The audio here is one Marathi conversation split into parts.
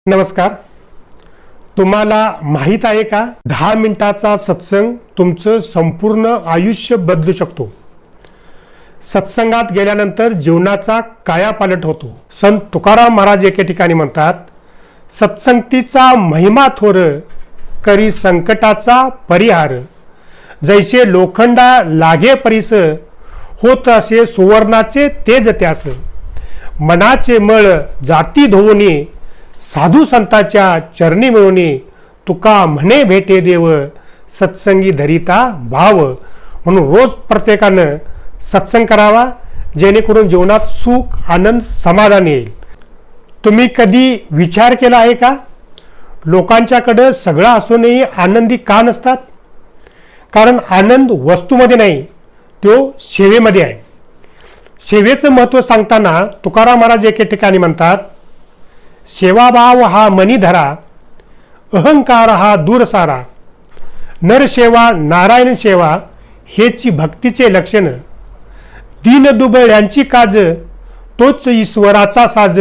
नमस्कार. तुम्हाला माहित आहे का 10 मिनिटाचा सत्संग तुमचं संपूर्ण आयुष्य बदलू शकतो. सत्संगात गेल्यानंतर जीवनाचा कायापालट होतो. संत तुकाराम महाराज एके ठिकाणी म्हणतात, सत्संगतीचा महिमा थोर करी संकटाचा परिहार. जैसे लोखंडा लागे परिस होत असे सुवर्णाचे तेज त्यास. मनाचे मळ जाती धुवुनी साधू संताच्या चरणी मिळवणी. तुका म्हणे भेटे देव सत्संगी धरिता भाव. म्हणून रोज प्रत्येकानं सत्संग करावा, जेणेकरून जीवनात सुख, आनंद, समाधान येईल. तुम्ही कधी विचार केला आहे का, लोकांच्याकडे सगळं असूनही आनंदी का नसतात? कारण आनंद वस्तूमध्ये नाही, तो सेवेमध्ये आहे. सेवेचं महत्त्व सांगताना तुकाराम महाराज एके ठिकाणी म्हणतात, सेवाभाव हा मनी धरा, अहंकार हा दूर सारा. नरसेवा नारायण सेवा हेची भक्तीचे लक्षण. दीनदुबळ यांची काज तोच ईश्वराचा साज.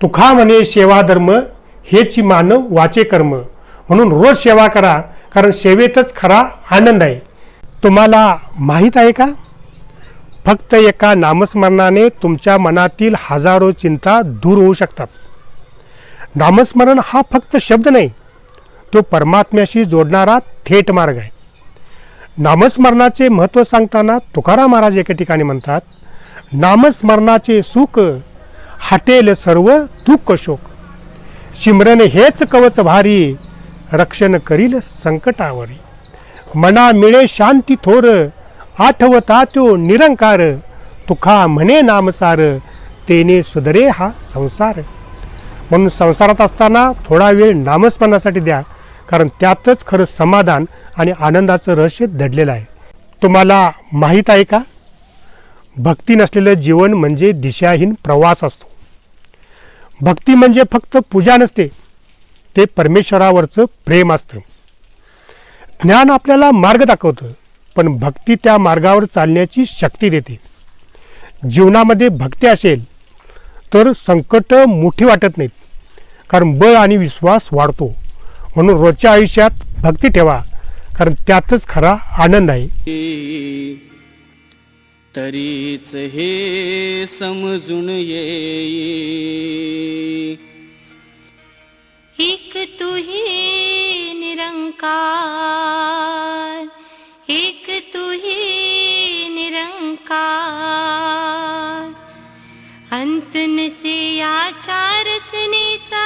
तुका म्हणे सेवा धर्म हेची मानव वाचे कर्म. म्हणून रोज सेवा करा, कारण सेवेतच खरा आनंद आहे. तुम्हाला माहीत आहे का, फक्त एका नामस्मरणाने तुमच्या मनातील हजारो चिंता दूर होऊ शकतात. नामस्मरण हा फक्त शब्द नाही, तो परमात्म्याशी जोडणारा थेट मार्ग आहे. नामस्मरणाचे महत्त्व सांगताना तुकाराम महाराज एके ठिकाणी म्हणतात, नामस्मरणाचे सुख हटेल सर्व दुःख शोक. सिमरन हेच कवच भारी, रक्षण करील संकटावरी. मना मिळे शांती थोर, आठवता तो निरंकार. तुका म्हणे नामसार, तेने सुधरे हा संसार. म्हणून संसारात असताना थोडा वेळ नामस्मरणासाठी द्या, कारण त्यातच खरं समाधान आणि आनंदाचं रहस्य दडलेलं आहे. तुम्हाला माहीत आहे का, भक्ती नसलेलं जीवन म्हणजे दिशाहीन प्रवास असतो. भक्ती म्हणजे फक्त पूजा नसते, ते परमेश्वरावरचं प्रेम असतं. ज्ञान आपल्याला मार्ग दाखवतं, पण भक्ती त्या मार्गावर चालण्याची शक्ती देते. जीवनामध्ये भक्ती असेल तर संकट मोठी वाटत नाहीत, कारण बळ आणि विश्वास वाढतो. म्हणून रोजच्या आयुष्यात भक्ती ठेवा, कारण त्यातच खरा आनंद आहे. तरीच हे समजून येई, एक तुही निरंकार, एक तुही निरंकार. अंत नसे या चार रचनेचा,